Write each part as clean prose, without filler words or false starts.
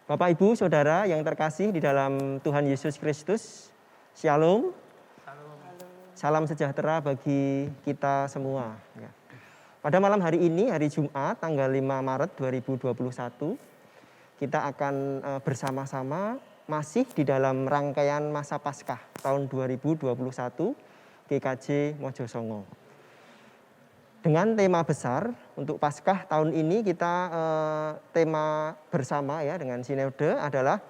Bapak, Ibu, Saudara yang terkasih di dalam Tuhan Yesus Kristus, Shalom. Salam sejahtera bagi kita semua. Ya. Pada malam hari ini, hari Jumat, tanggal 5 Maret 2021, kita akan bersama-sama masih di dalam rangkaian masa Paskah tahun 2021 GKJ Mojosongo. Dengan tema besar untuk Paskah tahun ini kita tema bersama ya dengan sinode adalah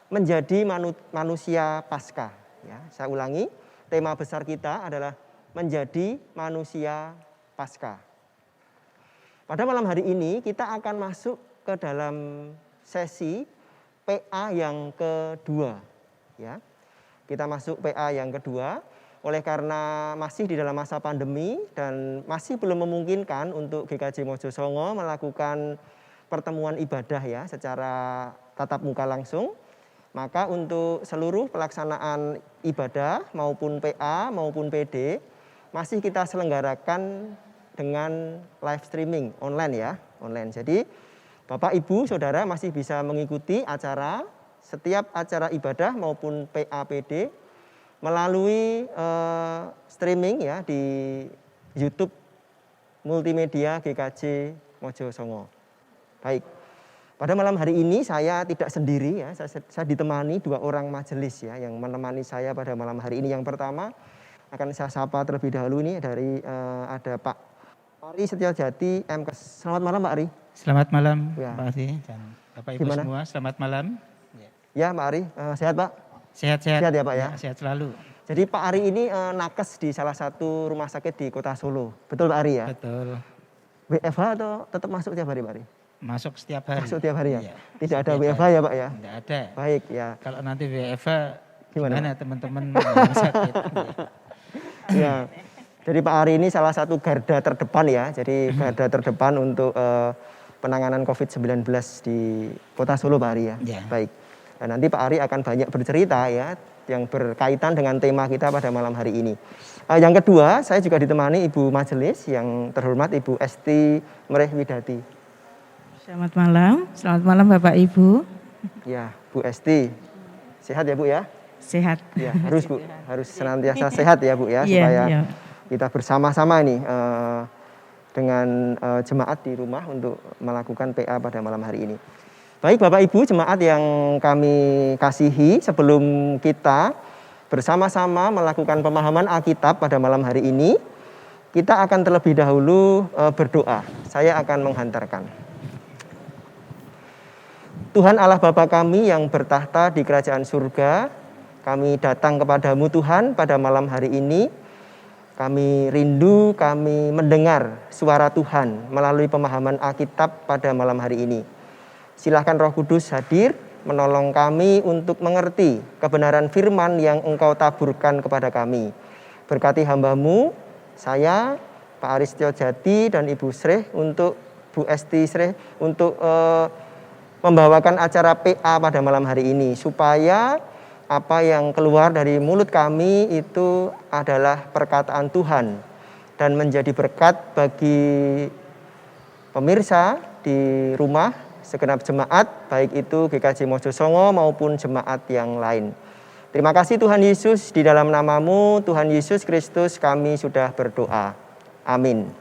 menjadi manusia Paskah. Ya, saya ulangi, tema besar kita adalah menjadi manusia Paskah. Pada malam hari ini kita akan masuk ke dalam sesi PA yang kedua. Ya, kita masuk PA yang kedua. Oleh karena masih di dalam masa pandemi dan masih belum memungkinkan untuk GKJ Mojosongo melakukan pertemuan ibadah ya secara tatap muka langsung, maka untuk seluruh pelaksanaan ibadah maupun PA maupun PD masih kita selenggarakan dengan live streaming online ya, online. Jadi Bapak, Ibu, Saudara masih bisa mengikuti setiap acara ibadah maupun PA PD melalui streaming ya di YouTube Multimedia GKJ Mojosongo. Baik, pada malam hari ini saya tidak sendiri ya, saya ditemani dua orang majelis ya yang menemani saya pada malam hari ini. Yang pertama akan saya sapa terlebih dahulu ini dari ada Pak Ari Setiajati MKes. Selamat malam Pak Ari. Selamat malam ya. Pak Ari dan Bapak Ibu semua. Selamat malam. Ya Pak Ari, sehat Pak? Sehat-sehat. Sehat ya Pak ya? Sehat selalu. Jadi Pak Ari ini nakes di salah satu rumah sakit di Kota Solo. Betul Pak Ari ya? Betul. WFH atau tetap masuk tiap hari Pak Ari? Masuk setiap hari. Masuk tiap hari ya? Iya, tidak ada WFH ya Pak ya? Tidak ada. Baik ya. Kalau nanti WFH gimana teman-teman yang sakit? Ya. Jadi Pak Ari ini salah satu garda terdepan ya. Jadi garda terdepan untuk penanganan COVID-19 di Kota Solo Pak Ari ya? Ya. Baik. Dan nanti Pak Ari akan banyak bercerita ya yang berkaitan dengan tema kita pada malam hari ini. Yang kedua, saya juga ditemani Ibu Majelis yang terhormat Ibu Esti Mereh Widati. Selamat malam Bapak Ibu. Ya, Bu Esti, sehat ya Bu ya? Sehat. Ya, harus Bu, harus senantiasa sehat ya Bu ya, supaya kita bersama-sama nih dengan jemaat di rumah untuk melakukan PA pada malam hari ini. Baik Bapak Ibu jemaat yang kami kasihi, sebelum kita bersama-sama melakukan pemahaman Alkitab pada malam hari ini, kita akan terlebih dahulu berdoa. Saya akan menghantarkan. Tuhan Allah Bapa kami yang bertahta di kerajaan surga, kami datang kepadamu Tuhan pada malam hari ini. Kami rindu, kami mendengar suara Tuhan melalui pemahaman Alkitab pada malam hari ini. Silahkan Roh Kudus hadir, menolong kami untuk mengerti kebenaran firman yang Engkau taburkan kepada kami. Berkati hamba-Mu, saya, Pak Ari Setiajati dan Ibu Sreh, untuk Bu Esti Sreh, untuk membawakan acara PA pada malam hari ini. Supaya apa yang keluar dari mulut kami itu adalah perkataan Tuhan. Dan menjadi berkat bagi pemirsa di rumah, segenap jemaat, baik itu GKJ Mojosongo maupun jemaat yang lain. Terima kasih Tuhan Yesus, di dalam nama-Mu Tuhan Yesus Kristus kami sudah berdoa. Amin.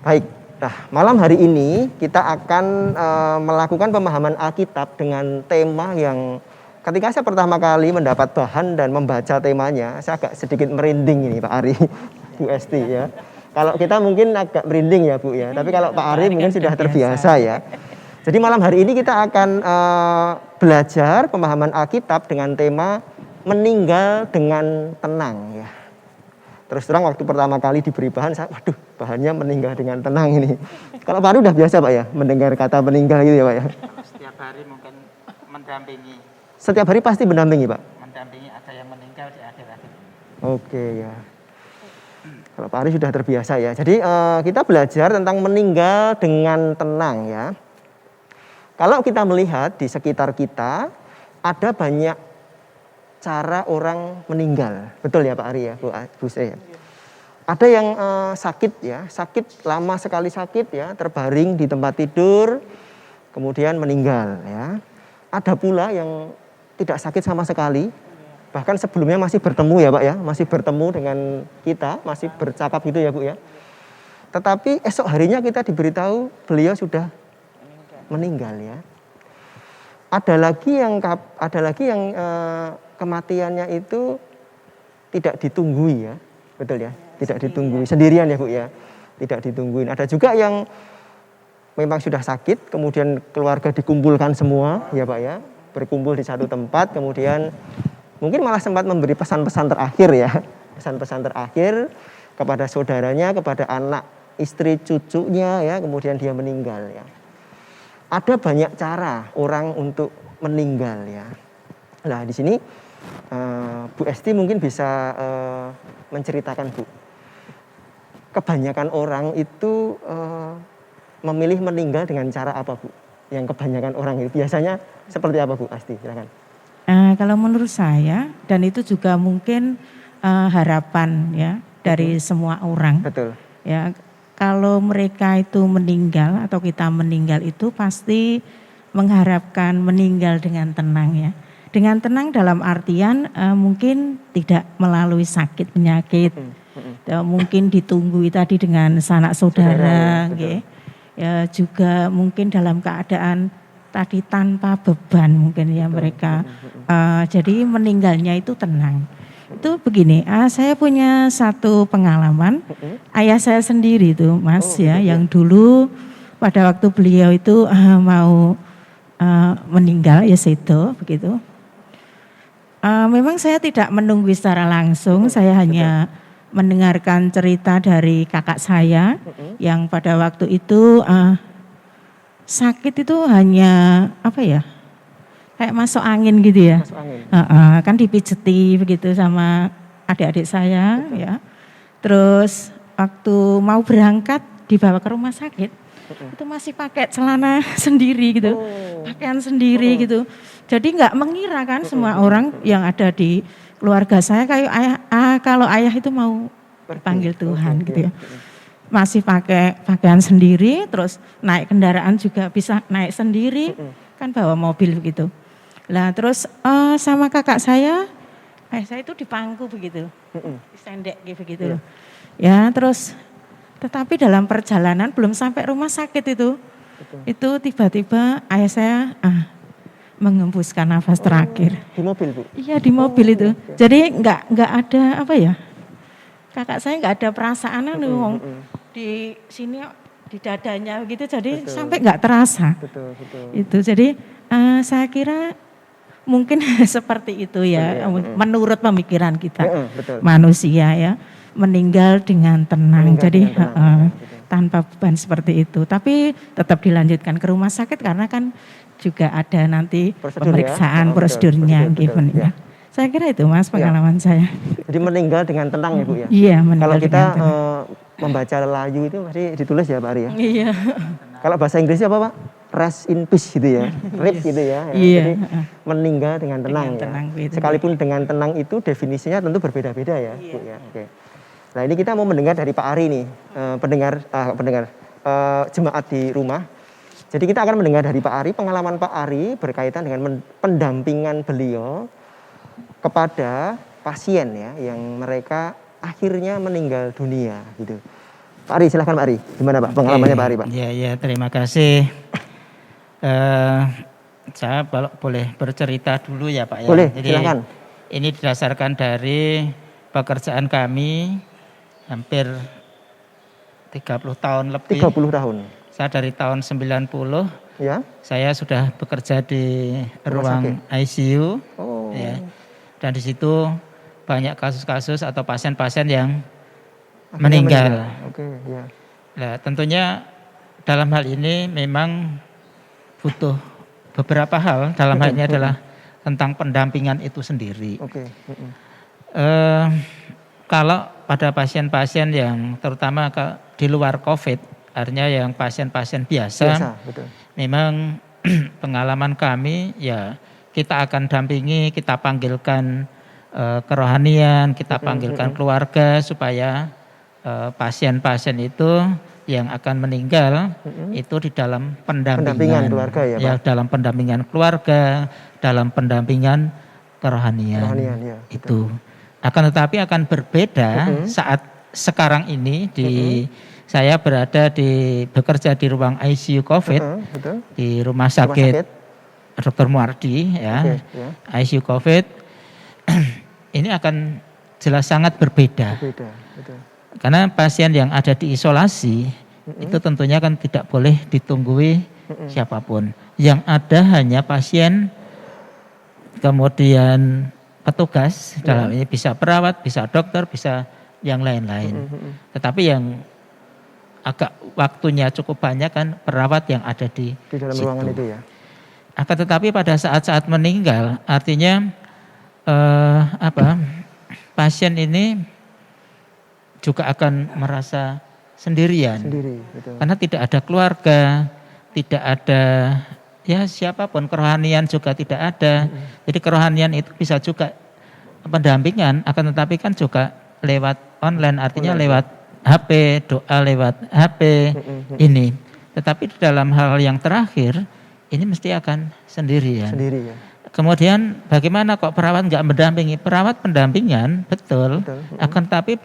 Baik, nah malam hari ini kita akan melakukan pemahaman Alkitab dengan tema yang ketika saya pertama kali mendapat bahan dan membaca temanya, saya agak sedikit merinding ini Pak Ari, Bu Esti ya. Kalau kita mungkin agak merinding ya Bu ya, tapi kalau Pak Ari mungkin sudah terbiasa ya. Jadi malam hari ini kita akan belajar pemahaman Alkitab dengan tema meninggal dengan tenang ya. Terus terang waktu pertama kali diberi bahan, saya waduh bahannya meninggal dengan tenang ini. Kalau Pak Ari udah biasa Pak ya mendengar kata meninggal gitu ya Pak ya? Setiap hari mungkin mendampingi. Setiap hari pasti mendampingi Pak? Mendampingi, ada yang meninggal di akhir-akhir. Oke ya. Kalau Pak Ari sudah terbiasa ya. Jadi kita belajar tentang meninggal dengan tenang ya. Kalau kita melihat di sekitar kita, ada banyak cara orang meninggal. Betul ya Pak Ari ya, Bu Sri ya. Ada yang sakit ya, sakit lama sekali sakit ya, terbaring di tempat tidur, kemudian meninggal ya. Ada pula yang tidak sakit sama sekali, bahkan sebelumnya masih bertemu ya Pak ya, masih bertemu dengan kita, masih bercakap gitu ya Bu ya. Tetapi esok harinya kita diberitahu beliau sudah meninggal ya. Ada lagi yang kematiannya itu tidak ditunggui ya, betul ya, tidak ditunggui sendirian ya Bu ya, tidak ditungguin. Ada juga yang memang sudah sakit, kemudian keluarga dikumpulkan semua ya Pak ya, berkumpul di satu tempat, kemudian mungkin malah sempat memberi pesan-pesan terakhir ya, pesan-pesan terakhir kepada saudaranya, kepada anak, istri, cucunya ya, kemudian dia meninggal ya. Ada banyak cara orang untuk meninggal ya. Nah di sini Bu Esti mungkin bisa menceritakan Bu. Kebanyakan orang itu memilih meninggal dengan cara apa Bu? Yang kebanyakan orang itu biasanya seperti apa Bu Esti? Silakan. Kalau menurut saya, dan itu juga mungkin harapan ya dari semua orang. Betul. Ya, kalau mereka itu meninggal atau kita meninggal itu pasti mengharapkan meninggal dengan tenang ya. Dengan tenang dalam artian mungkin tidak melalui sakit penyakit, mungkin ditunggu tadi dengan sanak saudara, ya juga mungkin dalam keadaan tadi tanpa beban mungkin ya mereka. Jadi meninggalnya itu tenang. Itu begini, saya punya satu pengalaman, ayah saya sendiri itu Mas ya, yang dulu pada waktu beliau itu mau meninggal ya sedo begitu. Memang saya tidak menunggu secara langsung, saya hanya mendengarkan cerita dari kakak saya yang pada waktu itu sakit itu hanya apa ya, kayak masuk angin gitu ya. Masuk angin. Kan dipijeti begitu sama adik-adik saya ya. Terus waktu mau berangkat dibawa ke rumah sakit itu masih pakai celana sendiri gitu, pakaian sendiri gitu. Jadi nggak mengira kan semua orang yang ada di keluarga saya kayak kalau ayah itu mau dipanggil Tuhan gitu ya. Masih pakai pakaian sendiri, terus naik kendaraan juga bisa naik sendiri, kan bawa mobil begitu. Lah terus sama kakak saya itu di pangku begitu, disendek gitu begitu. Ya terus tetapi dalam perjalanan belum sampai rumah sakit itu tiba-tiba ayah saya mengembuskan nafas terakhir. Di mobil Bu? Iya di mobil itu. Jadi nggak ada apa ya, kakak saya nggak ada perasaan di sini di dadanya gitu, jadi sampai nggak terasa. Betul. Itu jadi saya kira mungkin seperti itu ya, menurut pemikiran kita manusia ya, meninggal dengan tenang. Jadi tanpa beban seperti itu, tapi tetap dilanjutkan ke rumah sakit karena kan juga ada nanti pemeriksaan prosedurnya given ya. Saya kira itu Mas pengalaman saya. Jadi meninggal dengan tenang ya Bu ya? Iya meninggal. Kalau kita membaca Layu itu masih ditulis ya Pak Ari ya? Iya. Kalau bahasa Inggrisnya apa Pak? Rest in peace gitu ya, rip gitu ya. Iya. Jadi meninggal dengan tenang ya. Gitu. Sekalipun dengan tenang itu definisinya tentu berbeda-beda ya Bu ya. Oke. Nah ini kita mau mendengar dari Pak Ari nih, pendengar jemaat di rumah. Jadi kita akan mendengar dari Pak Ari, pengalaman Pak Ari berkaitan dengan pendampingan beliau kepada pasien ya, yang mereka akhirnya meninggal dunia gitu. Pak Ari, silahkan Pak Ari. Gimana Pak pengalamannya Pak Ari Pak? Iya, terima kasih. Saya boleh bercerita dulu ya Pak ya. Boleh, jadi, silakan. Ini didasarkan dari pekerjaan kami hampir 30 tahun lebih. 30 tahun. Saya dari tahun 90, ya. Saya sudah bekerja di ruang ICU, ya. Dan di situ banyak kasus-kasus atau pasien-pasien yang meninggal. Oke, ya. Nah, tentunya dalam hal ini memang butuh beberapa hal. Dalam hal ini adalah tentang pendampingan itu sendiri. Oke. Kalau pada pasien-pasien yang terutama di luar COVID, artinya yang pasien-pasien biasa betul. Memang pengalaman kami ya kita akan dampingi, kita panggilkan kerohanian, kita panggilkan keluarga supaya pasien-pasien itu yang akan meninggal itu di dalam pendampingan keluarga ya, Pak? Ya, dalam pendampingan keluarga, dalam pendampingan kerohanian. Kerohanian, ya, Itu. Akan tetapi akan berbeda saat sekarang ini saya bekerja di ruang ICU COVID di rumah sakit Dr. Muardi ya. ICU COVID ini akan jelas sangat berbeda. Betul. Karena pasien yang ada di isolasi itu tentunya kan tidak boleh ditunggui siapapun. Yang ada hanya pasien, kemudian petugas, dalam ini bisa perawat, bisa dokter, bisa yang lain-lain. Tetapi yang agak waktunya cukup banyak kan perawat yang ada di dalam situ. ruangan itu ya. Akan tetapi pada saat-saat meninggal, artinya pasien ini juga akan merasa sendirian. Betul. Karena tidak ada keluarga, tidak ada ya siapapun, kerohanian juga tidak ada. Jadi kerohanian itu bisa juga pendampingan, akan tetapi kan juga lewat online, artinya lewat HP, doa lewat HP ini. Tetapi di dalam hal yang terakhir, ini mesti akan sendirian. Ya. Kemudian bagaimana kok perawat nggak mendampingi? Perawat pendampingan, betul. Akan tetapi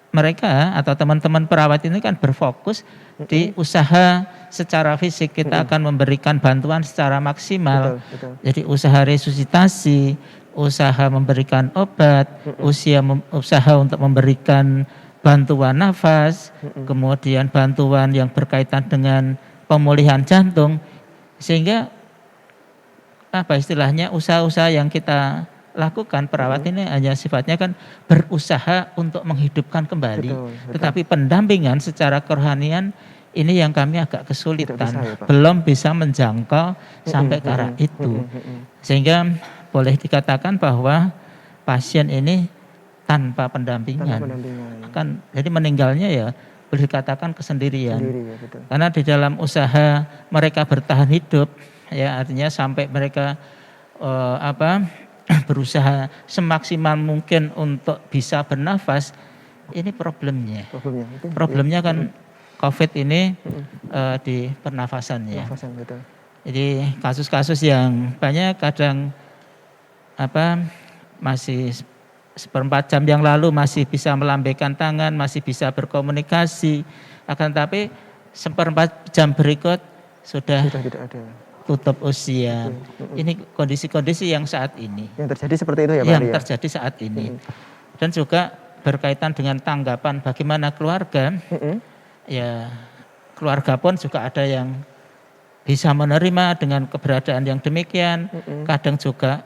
mereka atau teman-teman perawat ini kan berfokus di usaha secara fisik. Kita akan memberikan bantuan secara maksimal. Jadi usaha resusitasi, usaha memberikan obat, usaha untuk memberikan bantuan nafas, kemudian bantuan yang berkaitan dengan pemulihan jantung. Sehingga istilahnya usaha-usaha yang kita lakukan perawat ini hanya sifatnya kan berusaha untuk menghidupkan kembali. Betul. Tetapi pendampingan secara kerohanian ini yang kami agak kesulitan, belum bisa menjangkau sampai ke arah itu. Sehingga boleh dikatakan bahwa pasien ini tanpa pendampingan. Jadi meninggalnya ya boleh dikatakan kesendirian. Karena di dalam usaha mereka bertahan hidup, ya artinya sampai mereka berusaha semaksimal mungkin untuk bisa bernafas, ini problemnya. Problemnya kan COVID ini di pernafasannya. Jadi kasus-kasus yang banyak kadang masih seperempat jam yang lalu masih bisa melambaikan tangan, masih bisa berkomunikasi, akan tapi seperempat jam berikut sudah tidak ada. Tutup usia. Ini kondisi-kondisi yang saat ini. Yang terjadi seperti itu ya Pak? Yang terjadi saat ini. Dan juga berkaitan dengan tanggapan bagaimana keluarga. Ya keluarga pun juga ada yang bisa menerima dengan keberadaan yang demikian. Kadang juga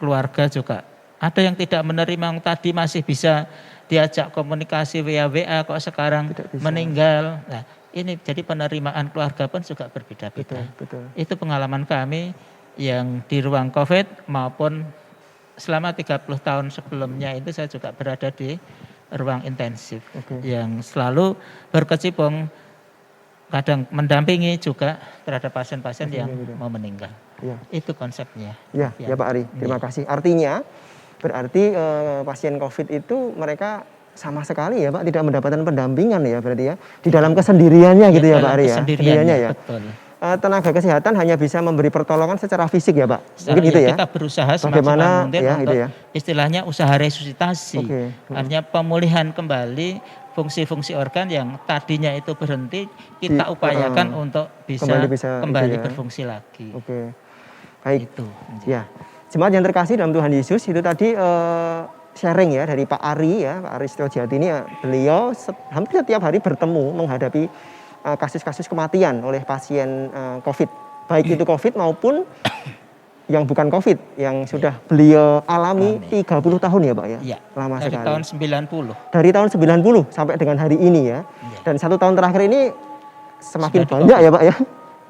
keluarga juga ada yang tidak menerima, yang tadi masih bisa diajak komunikasi via WA kok sekarang meninggal. Nah, ini jadi penerimaan keluarga pun juga berbeda-beda. Itu pengalaman kami yang di ruang COVID maupun selama 30 tahun sebelumnya itu saya juga berada di ruang intensif yang selalu berkecimpung kadang mendampingi juga terhadap pasien-pasien yang mau meninggal. Itu konsepnya. Ya Pak Ari, terima kasih. Artinya berarti pasien COVID itu mereka sama sekali ya Pak tidak mendapatkan pendampingan ya berarti ya di dalam kesendiriannya gitu ya Pak Ari ya. Kesendiriannya ya. Betul. Tenaga kesehatan hanya bisa memberi pertolongan secara fisik ya Pak. Mungkin gitu ya. Kita berusaha semaksimal mungkin untuk istilahnya usaha resusitasi. Artinya pemulihan kembali fungsi-fungsi organ yang tadinya itu berhenti kita upayakan untuk bisa kembali berfungsi lagi. Baik. Itu. Ya. Jemaat yang terkasih dalam Tuhan Yesus, itu tadi sharing ya dari Pak Ari ya, Pak Ari Setiojati ini beliau hampir setiap hari bertemu menghadapi kasus-kasus kematian oleh pasien COVID. Baik itu COVID maupun yang bukan COVID, yang sudah beliau alami 30 tahun ya Pak ya? Iya, lama dari sekali. Tahun 90. Dari tahun 90 sampai dengan hari ini ya. Dan 1 tahun terakhir ini semakin banyak ya Pak ya?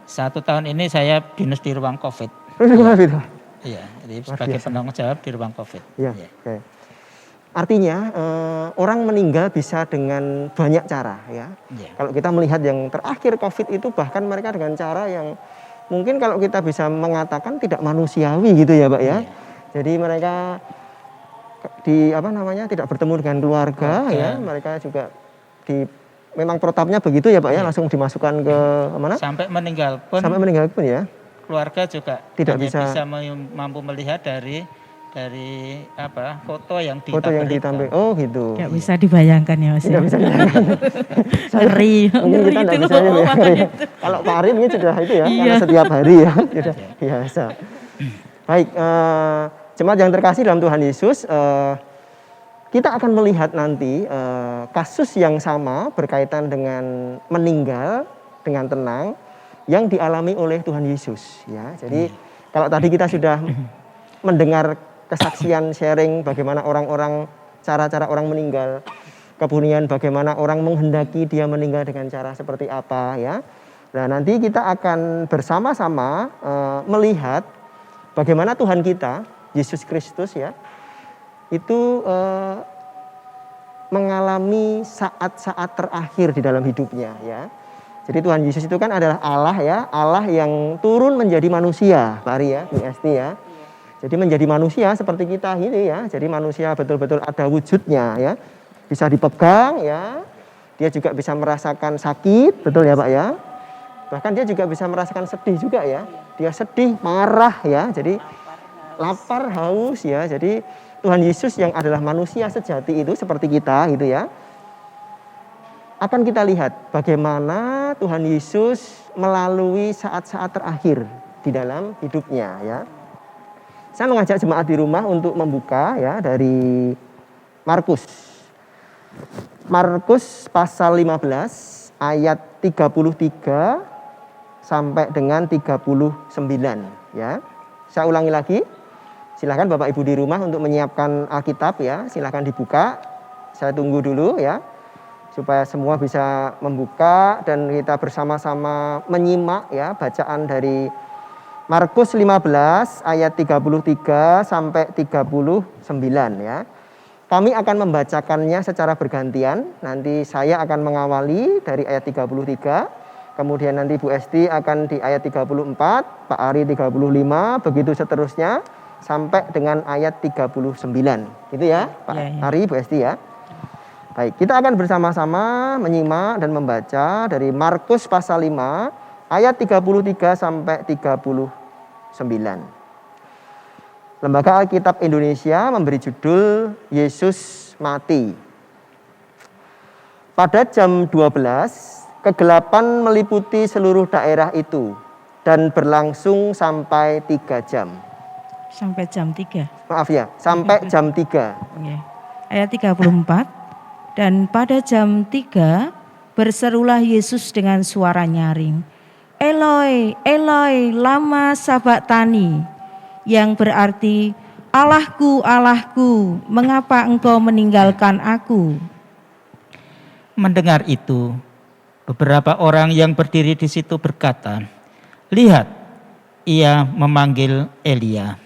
1 tahun ini saya dinas di ruang COVID. Iya, jadi sebagai penanggung jawab di ruang COVID. Iya. Okay. Artinya orang meninggal bisa dengan banyak cara ya. Kalau kita melihat yang terakhir COVID itu bahkan mereka dengan cara yang mungkin kalau kita bisa mengatakan tidak manusiawi gitu ya Pak ya. Jadi mereka tidak bertemu dengan keluarga ya, mereka juga memang protapnya begitu ya Pak ya, langsung dimasukkan ke mana? Sampai meninggal pun Sampai meninggal pun ya. keluarga juga Tidak hanya bisa mampu melihat dari foto yang foto yang ditampilkan. Oh gitu. Nggak bisa dibayangkan ya Mas. Tidak bisa dibayangkan. Ngeri, Mungkin ngeri kita itu tidak bisa loh. ya. Makanya. Kalau Pak Ari mungkin sudah itu ya, Iya. karena setiap hari ya, sudah biasa. Baik, jemaat yang terkasih dalam Tuhan Yesus, kita akan melihat nanti kasus yang sama berkaitan dengan meninggal dengan tenang yang dialami oleh Tuhan Yesus. Ya, jadi kalau tadi kita sudah mendengar kesaksian sharing bagaimana orang-orang, cara-cara orang meninggal, kemudian bagaimana orang menghendaki dia meninggal dengan cara seperti apa ya. Nah nanti kita akan bersama-sama melihat bagaimana Tuhan kita, Yesus Kristus ya, itu mengalami saat-saat terakhir di dalam hidupnya ya. Jadi Tuhan Yesus itu kan adalah Allah ya, Allah yang turun menjadi manusia, Pak Ari ya, Bu Esti ya. Jadi menjadi manusia seperti kita ini ya. Jadi manusia betul-betul ada wujudnya ya. Bisa dipegang ya. Dia juga bisa merasakan sakit, betul ya Pak ya. Bahkan dia juga bisa merasakan sedih juga ya. Dia sedih, marah ya. Jadi lapar, haus ya. Jadi Tuhan Yesus yang adalah manusia sejati itu seperti kita gitu ya. Akan kita lihat bagaimana Tuhan Yesus melalui saat-saat terakhir di dalam hidupnya ya. Saya mengajak jemaat di rumah untuk membuka ya dari Markus. Markus pasal 15 ayat 33 sampai dengan 39 ya. Saya ulangi lagi. Silakan Bapak Ibu di rumah untuk menyiapkan Alkitab ya. Silakan dibuka. Saya tunggu dulu ya. Supaya semua bisa membuka dan kita bersama-sama menyimak ya bacaan dari Markus 15 ayat 33 sampai 39 ya. Kami akan membacakannya secara bergantian. Nanti saya akan mengawali dari ayat 33. Kemudian nanti Bu Esti akan di ayat 34, Pak Ari 35, begitu seterusnya sampai dengan ayat 39. Gitu ya, Pak Ari, Bu Esti ya. Baik, kita akan bersama-sama menyimak dan membaca dari Markus pasal 5 ayat 33 sampai 39. Lembaga Alkitab Indonesia memberi judul Yesus mati. Pada jam 12, kegelapan meliputi seluruh daerah itu dan berlangsung sampai 3 jam. Sampai jam 3. Maaf ya, sampai jam 3. Ayat 34. Dan pada jam 3 berserulah Yesus dengan suara nyaring, Eloi, Eloi, lama sabachthani, yang berarti Allahku, Allahku, mengapa engkau meninggalkan aku? Mendengar itu, beberapa orang yang berdiri di situ berkata, lihat, ia memanggil Elia.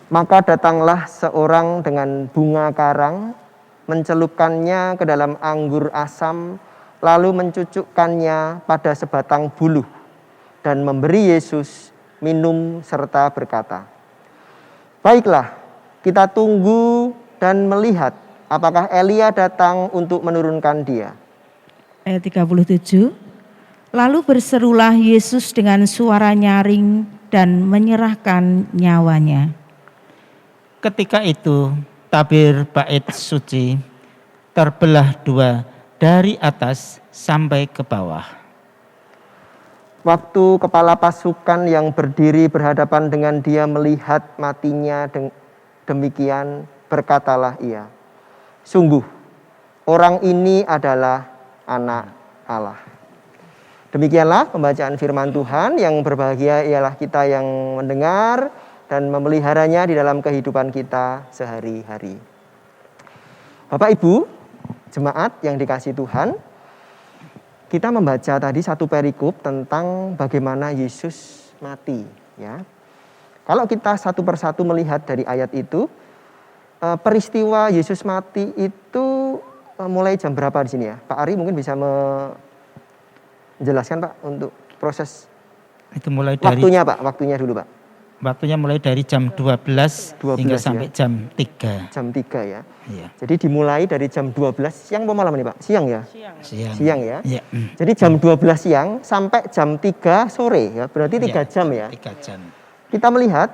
Maka datanglah seorang dengan bunga karang, mencelupkannya ke dalam anggur asam, lalu mencucukkannya pada sebatang buluh dan memberi Yesus minum serta berkata, baiklah, kita tunggu dan melihat apakah Elia datang untuk menurunkan dia. Ayat 37. Lalu berserulah Yesus dengan suara nyaring dan menyerahkan nyawanya. Ketika itu tabir bait suci terbelah 2 dari atas sampai ke bawah. Waktu kepala pasukan yang berdiri berhadapan dengan dia melihat matinya demikian, berkatalah ia, sungguh orang ini adalah anak Allah. Demikianlah pembacaan firman Tuhan. Yang berbahagia ialah kita yang mendengar dan memeliharanya di dalam kehidupan kita sehari-hari. Bapak Ibu, jemaat yang dikasihi Tuhan, kita membaca tadi satu perikop tentang bagaimana Yesus mati. Ya, kalau kita satu persatu melihat dari ayat itu, peristiwa Yesus mati itu mulai jam berapa di sini ya? Pak Ari mungkin bisa menjelaskan Pak untuk proses itu mulai dari waktunya Pak, waktunya dulu Pak. waktunya mulai dari jam 12, 12 hingga ya. sampai jam 3. Jam 3 ya. Iya. Jadi dimulai dari jam 12 siang atau malam nih Pak? Siang ya? Siang. Siang ya. Iya. Jadi jam 12 siang sampai jam 3 sore ya. Berarti 3 Iya, jam ya. 3 jam. Kita melihat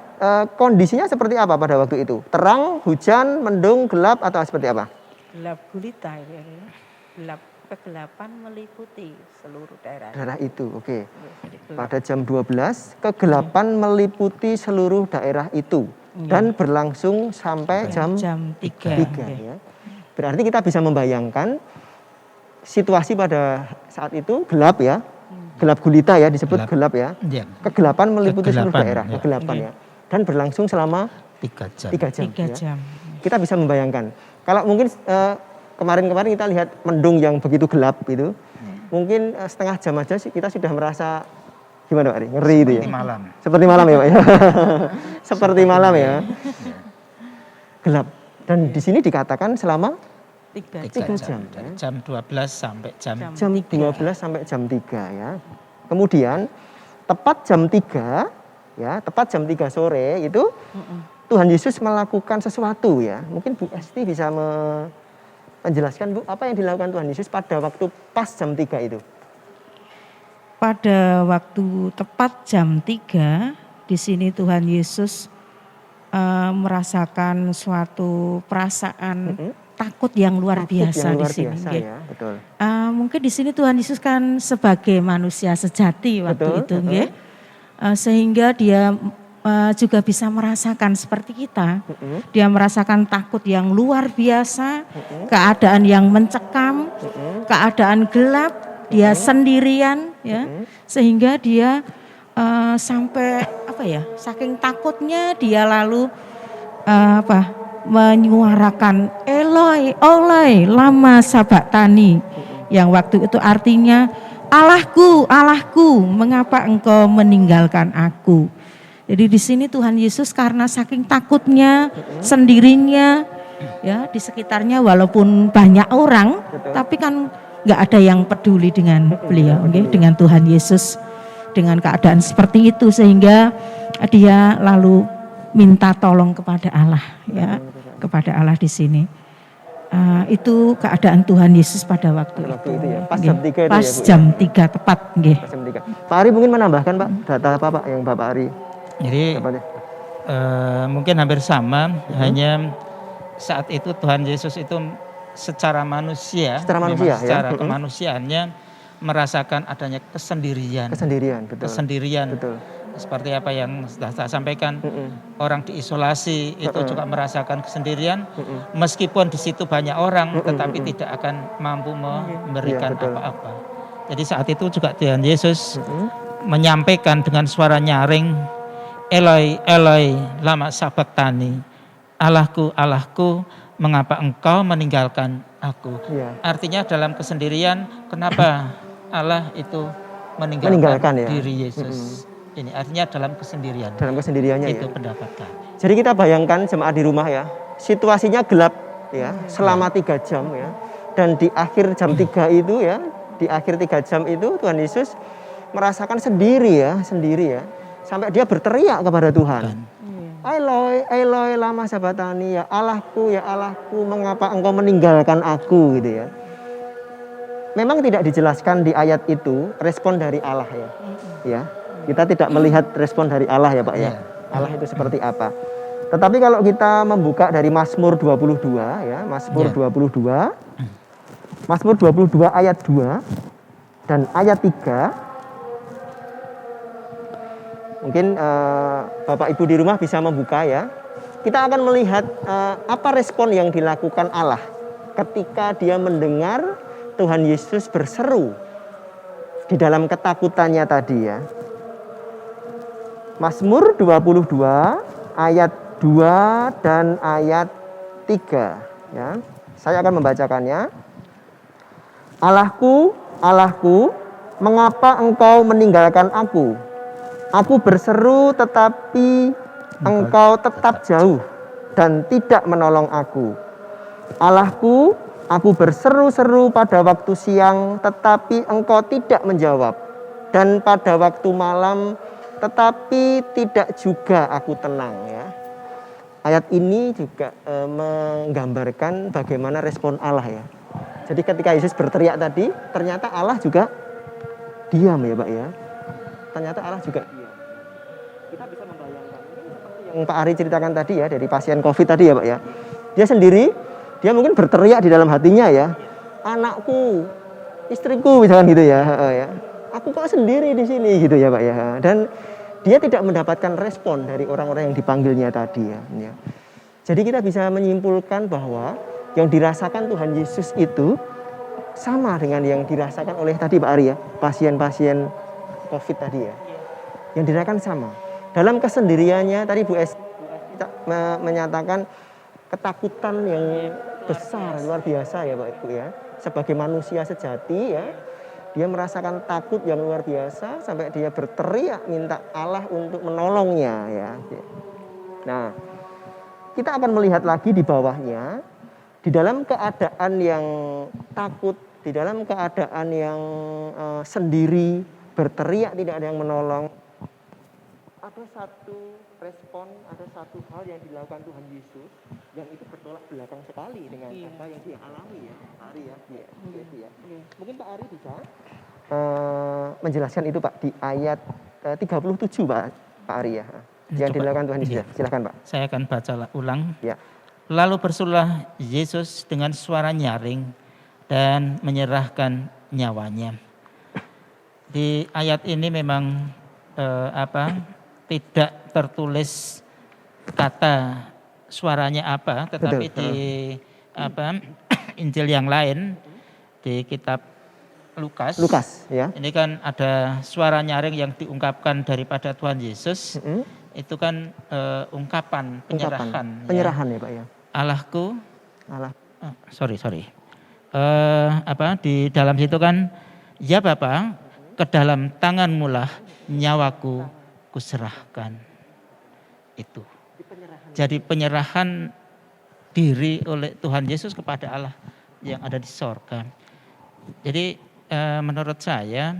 kondisinya seperti apa pada waktu itu? Terang, hujan, mendung, gelap atau seperti apa? Gelap gulita ya. Gelap, kegelapan meliputi seluruh daerah. Daerah itu, oke. Jadi gelap. Pada jam 12 kegelapan meliputi seluruh daerah itu dan berlangsung sampai jam 3. 3 ya. Berarti kita bisa membayangkan situasi pada saat itu gelap ya. Gelap gulita ya, disebut gelap ya. Iya. Kegelapan meliputi seluruh Kegelapan, daerah, ya. kegelapan ya. Dan berlangsung selama 3 jam. 3 jam. 3 ya. jam. Kita bisa membayangkan. Kalau mungkin kemarin-kemarin kita lihat mendung yang begitu gelap itu, mungkin setengah jam aja sih kita sudah merasa gimana Pak Ari? Ngeri itu ya. Seperti malam. Seperti malam ya Pak ya. Seperti malam ya. Gelap. Dan di sini dikatakan selama 3 3 jam. jam. Dari jam 12 sampai jam Jam 12 sampai jam 3 ya. Kemudian tepat jam 3 ya, tepat jam 3 sore itu Tuhan Yesus melakukan sesuatu ya. Mungkin Bu Esti bisa menjelaskan Bu, apa yang dilakukan Tuhan Yesus pada waktu pas jam 3 itu? Pada waktu tepat jam 3 di sini Tuhan Yesus merasakan suatu perasaan takut yang luar biasa yang luar di sini. biasa nggih. ya, betul. Mungkin di sini Tuhan Yesus kan sebagai manusia sejati waktu Betul, itu, nggih. Sehingga dia juga bisa merasakan seperti kita. Dia merasakan takut yang luar biasa, keadaan yang mencekam, keadaan gelap, dia sendirian, ya, sehingga dia sampai saking takutnya dia lalu menyuarakan Eloi, Oloi, lama sabaktani, yang waktu itu artinya Allahku, Allahku, mengapa engkau meninggalkan aku? Jadi di sini Tuhan Yesus karena saking takutnya, sendirinya, ya di sekitarnya walaupun banyak orang, tapi kan nggak ada yang peduli dengan beliau, dengan Tuhan Yesus, dengan keadaan seperti itu, sehingga dia lalu minta tolong kepada Allah, ya, kepada Allah di sini. Itu keadaan Tuhan Yesus pada waktu itu. Ya. Pas jam 3 itu pas ya, Bu, jam 3 tepat, nggih. Pas jam 3. Pak Ari mungkin menambahkan Pak, data apa Pak yang Bapak Ari Jadi dapatnya? mungkin hampir sama, hanya saat itu Tuhan Yesus itu secara manusia, Secara memang manusia, ya. secara kemanusiaannya merasakan adanya kesendirian. Kesendirian, betul. Kesendirian. Betul. Seperti apa yang sudah saya sampaikan, orang diisolasi itu juga merasakan kesendirian, meskipun di situ banyak orang, tetapi tidak akan mampu memberikan betul. apa-apa. Jadi saat itu juga Tuhan Yesus menyampaikan dengan suara nyaring, Eloi, Eloi, lama sabaktani, Allahku, Allahku, mengapa engkau meninggalkan aku? Iya. Artinya dalam kesendirian, kenapa Allah itu meninggalkan Meninggalkan, ya. diri Yesus? Ini artinya dalam kesendirian. Dalam kesendiriannya Itu ya. pendapat kami. Jadi kita bayangkan jemaat di rumah ya, situasinya gelap ya, selama 3 jam ya. Dan di akhir jam 3 itu ya, di akhir 3 jam itu Tuhan Yesus merasakan sendiri ya. Sampai dia berteriak kepada Tuhan. Eloi, Eloi, lama sabaktani, ya Allahku, mengapa engkau meninggalkan aku, gitu ya. Memang tidak dijelaskan di ayat itu respon dari Allah ya. Ya. Kita tidak melihat respon dari Allah ya Pak ya. Allah itu seperti apa. Tetapi kalau kita membuka dari Mazmur 22 ya, Mazmur 22. Mazmur 22 ayat 2 dan ayat 3. Mungkin Bapak Ibu di rumah bisa membuka ya. Kita akan melihat apa respon yang dilakukan Allah ketika dia mendengar Tuhan Yesus berseru di dalam ketakutannya tadi ya. Mazmur 22 ayat 2 dan ayat 3 ya. Saya akan membacakannya. Allahku, Allahku, mengapa engkau meninggalkan aku? Aku berseru tetapi engkau tetap jauh dan tidak menolong aku. Allahku, aku berseru-seru pada waktu siang tetapi engkau tidak menjawab. Dan pada waktu malam tetapi tidak juga aku tenang ya. Ayat ini juga menggambarkan bagaimana respon Allah ya. Jadi ketika Yesus berteriak tadi, ternyata Allah juga diam ya Pak ya. Ternyata Allah juga diam. Kita bisa membayangkan seperti yang Pak Ari ceritakan tadi ya, dari pasien COVID tadi ya Pak ya. Dia sendiri, dia mungkin berteriak di dalam hatinya ya, anakku, istriku misalkan gitu ya, ya. Aku kok sendiri di sini gitu ya Pak ya. Dan dia tidak mendapatkan respon dari orang-orang yang dipanggilnya tadi ya. Jadi kita bisa menyimpulkan bahwa yang dirasakan Tuhan Yesus itu sama dengan yang dirasakan oleh tadi Pak Ari ya, pasien-pasien COVID tadi ya. Yang dirasakan sama. Dalam kesendiriannya tadi Bu Es menyatakan ketakutan yang besar, luar biasa ya Pak Ibu ya. Sebagai manusia sejati ya, dia merasakan takut yang luar biasa sampai dia berteriak minta Allah untuk menolongnya ya. Nah, kita akan melihat lagi di bawahnya, di dalam keadaan yang takut, di dalam keadaan yang sendiri, berteriak tidak ada yang menolong. Ada satu respon, ada satu hal yang dilakukan Tuhan Yesus yang itu bertolak belakang sekali dengan apa yang dia alami ya, Pak Ari ya. Ya. Mungkin Pak Ari bisa menjelaskan itu Pak di ayat 37 Pak Ari ya. Yang dilakukan Tuhan Yesus. Silakan Pak. Saya akan baca ulang. Ya. Lalu bersulah Yesus dengan suara nyaring dan menyerahkan nyawanya. Di ayat ini memang tidak tertulis kata suaranya apa, tetapi betul. Di Injil yang lain di kitab Lukas ya. Ini kan ada suara nyaring yang diungkapkan daripada Tuhan Yesus. Itu kan ungkapan penyerahan. Penyerahan ya Pak ya. Allahku, Allah. Sorry. Di dalam situ kan, ya Bapa, ke dalam tanganmu lah nyawaku kuserahkan. Itu. Jadi penyerahan diri oleh Tuhan Yesus kepada Allah yang ada di sorga. Jadi menurut saya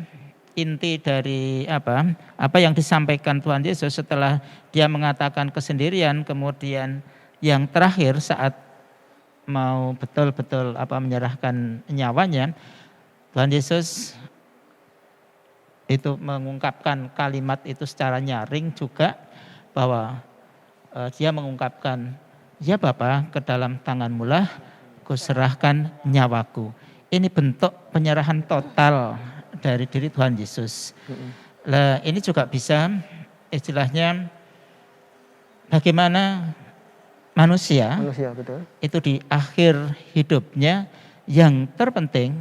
inti dari apa yang disampaikan Tuhan Yesus setelah dia mengatakan kesendirian, kemudian yang terakhir saat mau betul-betul menyerahkan nyawanya, Tuhan Yesus itu mengungkapkan kalimat itu secara nyaring juga, bahwa dia mengungkapkan, ya Bapa, ke dalam tanganmu lah kuserahkan nyawaku. Ini bentuk penyerahan total dari diri Tuhan Yesus. Lah ini juga bisa istilahnya bagaimana manusia betul. Itu di akhir hidupnya yang terpenting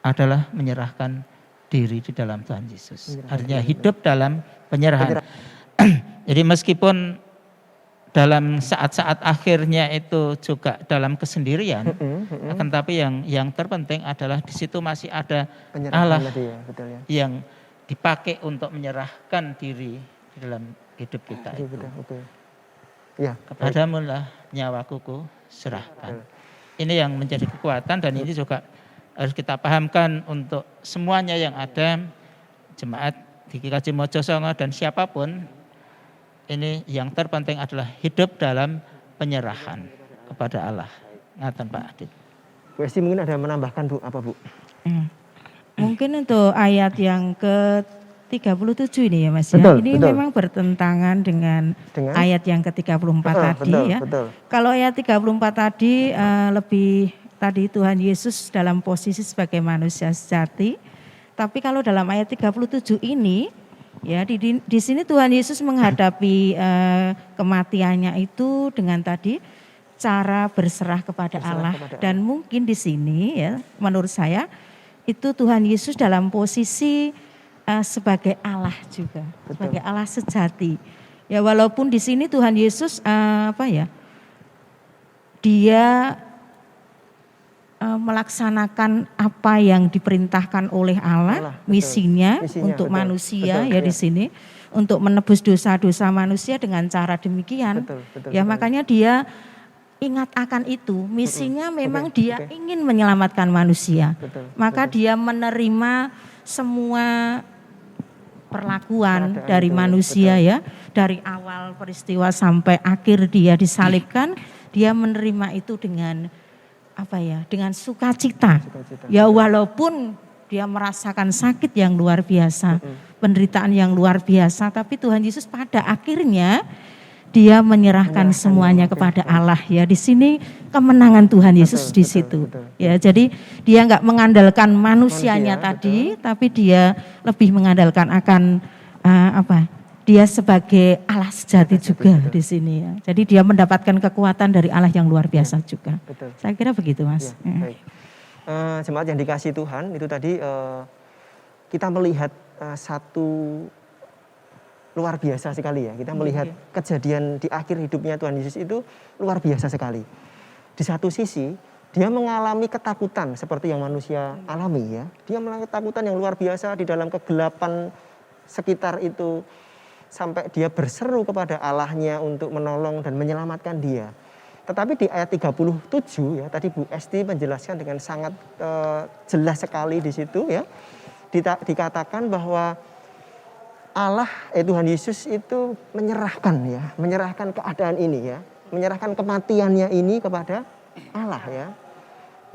adalah menyerahkan diri di dalam Tuhan Yesus. Artinya hidup dalam penyerahan. Jadi meskipun dalam saat-saat akhirnya itu juga dalam kesendirian, akan tapi yang terpenting adalah di situ masih ada Allah ya, betul ya. Yang dipakai untuk menyerahkan diri di dalam hidup kita itu. Betul. Ya, kepadamu lah nyawaku ku serahkan. Ini yang menjadi kekuatan, dan ini juga harus kita pahamkan untuk semuanya yang ada, jemaat di GKJ Mojosongo dan siapapun. Ini yang terpenting adalah hidup dalam penyerahan kepada Allah. Ngaten Pak Adit. Bu Esti mungkin ada menambahkan Bu, apa Bu? Mungkin untuk ayat yang ke-37 ini ya Mas ya. Ini memang bertentangan dengan ayat yang ke-34 tadi ya. Betul. Kalau ayat 34 tadi lebih tadi Tuhan Yesus dalam posisi sebagai manusia sejati. Tapi kalau dalam ayat 37 ini ya di sini Tuhan Yesus menghadapi kematiannya itu dengan tadi cara berserah kepada Allah. Dan mungkin di sini ya menurut saya itu Tuhan Yesus dalam posisi sebagai Allah juga, sebagai Allah sejati. Ya walaupun di sini Tuhan Yesus dia melaksanakan apa yang diperintahkan oleh Allah, misinya untuk manusia ya di sini, untuk menebus dosa-dosa manusia dengan cara demikian. Ya makanya dia ingat akan itu, misinya memang dia ingin menyelamatkan manusia. Maka dia menerima semua perlakuan Keadaan dari itu, manusia betul. ya, dari awal peristiwa sampai akhir dia disalibkan, dia menerima itu dengan apa ya, dengan sukacita. Sukacita, Ya betul. walaupun dia merasakan sakit yang luar biasa, penderitaan yang luar biasa, tapi Tuhan Yesus pada akhirnya dia menyerahkan semuanya kepada Allah ya. Di sini kemenangan Tuhan Yesus di situ. betul. Ya, jadi dia nggak mengandalkan manusianya Manusia, tadi, tapi dia lebih mengandalkan akan dia sebagai Allah sejati juga di sini ya. Jadi dia mendapatkan kekuatan dari Allah yang luar biasa juga. Betul. Saya kira begitu, Mas. Ya, baik. Jemaat yang dikasih Tuhan, itu tadi kita melihat satu luar biasa sekali ya. Kita melihat kejadian di akhir hidupnya Tuhan Yesus itu luar biasa sekali. Di satu sisi, dia mengalami ketakutan seperti yang manusia alami ya. Dia mengalami ketakutan yang luar biasa di dalam kegelapan sekitar itu. Sampai dia berseru kepada Allahnya untuk menolong dan menyelamatkan dia. Tetapi di ayat 37 ya, tadi Bu Esti menjelaskan dengan sangat jelas sekali di situ ya. Dikatakan bahwa Allah, Tuhan Yesus itu menyerahkan keadaan ini ya, menyerahkan kematiannya ini kepada Allah ya,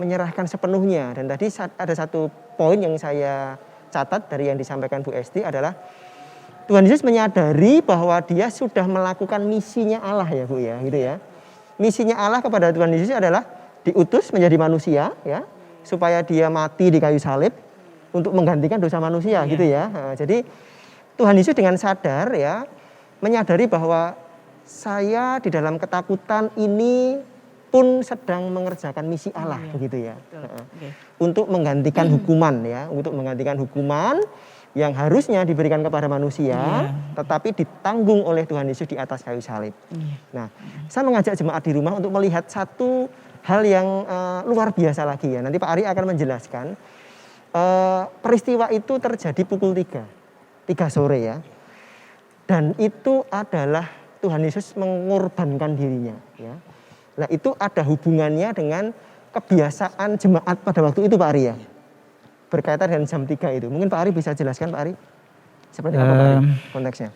menyerahkan sepenuhnya. Dan tadi ada satu poin yang saya catat dari yang disampaikan Bu Esti adalah Tuhan Yesus menyadari bahwa dia sudah melakukan misinya Allah ya Bu ya, gitu ya. Misinya Allah kepada Tuhan Yesus adalah diutus menjadi manusia ya, supaya dia mati di kayu salib untuk menggantikan dosa manusia gitu ya. Nah, jadi Tuhan Yesus dengan sadar ya, menyadari bahwa saya di dalam ketakutan ini pun sedang mengerjakan misi Allah begitu ya. Untuk menggantikan hukuman ya, untuk menggantikan hukuman yang harusnya diberikan kepada manusia, tetapi ditanggung oleh Tuhan Yesus di atas kayu salib. Nah, saya mengajak jemaat di rumah untuk melihat satu hal yang luar biasa lagi ya. Nanti Pak Ari akan menjelaskan. Peristiwa itu terjadi pukul 3 sore ya. Dan itu adalah Tuhan Yesus mengorbankan dirinya ya. Nah, itu ada hubungannya dengan kebiasaan jemaat pada waktu itu Pak Ari ya. Berkaitan dengan jam 3 itu. Mungkin Pak Ari bisa jelaskan Pak Ari. Seperti apa Pak Ari konteksnya?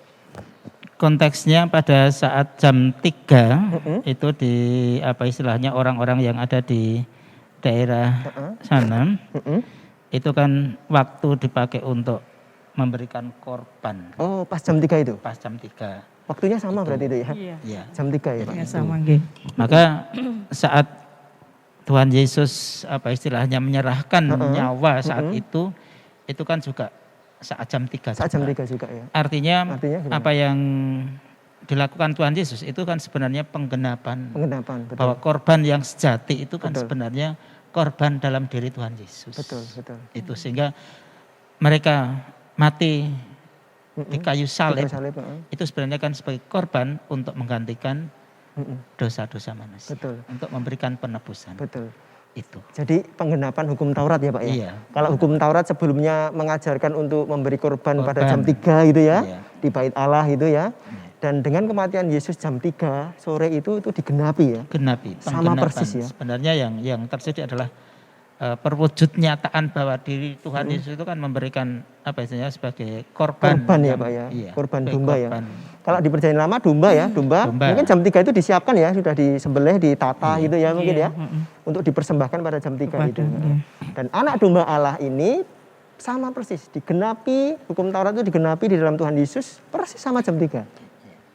Konteksnya pada saat jam 3 itu di apa istilahnya orang-orang yang ada di daerah sana itu kan waktu dipakai untuk memberikan korban. Oh, pas jam 3 itu? Pas jam 3. Waktunya sama Itu. berarti itu ya? Iya. Jam 3 ya Pak? Ya, sama nggih. Maka saat Tuhan Yesus apa istilahnya menyerahkan nyawa saat itu kan juga saat jam 3. Saat jam 3 juga ya? Artinya gimana? apa yang dilakukan Tuhan Yesus itu kan sebenarnya penggenapan Betul. bahwa korban yang sejati itu kan Betul. sebenarnya korban dalam diri Tuhan Yesus. Betul. Itu sehingga mereka mati di kayu salib itu sebenarnya kan sebagai korban untuk menggantikan dosa-dosa manusia. Betul. Untuk memberikan penebusan. Betul. Itu. Jadi penggenapan hukum Taurat ya Pak ya? Iya. Kalau hukum Taurat sebelumnya mengajarkan untuk memberi korban pada jam 3 gitu ya, Iya. di bait Allah itu ya. Dan dengan kematian Yesus jam 3 sore itu digenapi ya. Genapi. Sama Pengganapan. persis ya. Sebenarnya yang terjadi adalah perwujud nyataan bahwa diri Tuhan Yesus itu kan memberikan apa istilahnya sebagai korban. Korban ya Pak ya. Iya, Korban sebagai domba ya. korban. Kalau di perjanjian lama domba ya, domba. Mungkin jam 3 itu disiapkan ya, sudah disembelih, ditata gitu ya mungkin ya. Untuk dipersembahkan pada jam 3 itu. Dan anak domba Allah ini sama persis, digenapi, hukum Taurat itu digenapi di dalam Tuhan Yesus persis sama jam 3.